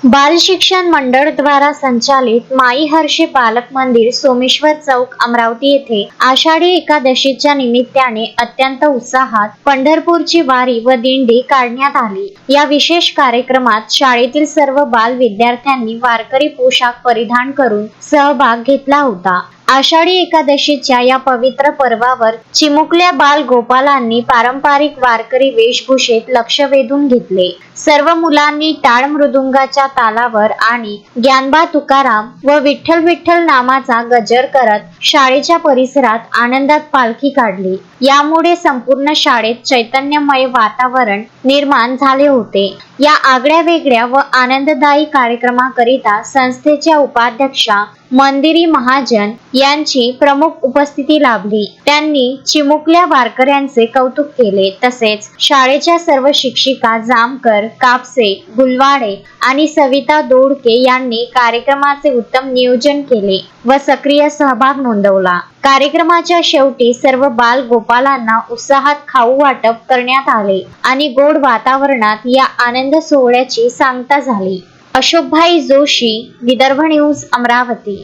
बाल शिक्षण मंडळ द्वारा संचालित माई हर्षे बालक मंदिर सोमेश्वर चौक अमरावती येथे आषाढी एकादशीच्या निमित्ताने अत्यंत उत्साहात पंढरपूरची वारी व दिंडी काढण्यात आली। या विशेष कार्यक्रमात शाळेतील सर्व बाल विद्यार्थ्यांनी वारकरी पोशाख परिधान करून सहभाग घेतला होता। आषाढी एकादशीच्या या पवित्र पर्वावर चिमुकल्या बाल गोपालांनी पारंपरिक वारकरी वेशभूषेत लक्ष वेधून घेतले। सर्व मुलांनी टाळ मृदुंगाच्या तालावर आणि ज्ञानबा तुकाराम व विठ्ठल विठ्ठल नामाचा गजर करत शाळेच्या परिसरात आनंदात पालखी काढली। यामुळे संपूर्ण शाळेत चैतन्यमय वातावरण निर्माण झाले होते। या आगळ्या वेगळ्या व आनंददायी कार्यक्रमाकरिता संस्थेच्या उपाध्यक्षा मंदिरी महाजन यांची प्रमुख उपस्थिती लाभली। त्यांनी चिमुकल्या वारकऱ्यांचे कौतुक केले। तसेच शाळेच्या सर्व शिक्षिका जामकर, कापसे, गुलवाडे आणि सविता दोडके यांनी कार्यक्रमाचे उत्तम नियोजन केले व सक्रिय सहभाग नोंदवला। कार्यक्रमाच्या शेवटी सर्व बाल गोपालांना उत्साहात खाऊ वाटप करण्यात आले आणि गोड वातावरणात या आनंद सोहळ्याची सांगता झाली। अशोकभाई जोशी, विदर्भ न्यूज, अमरावती।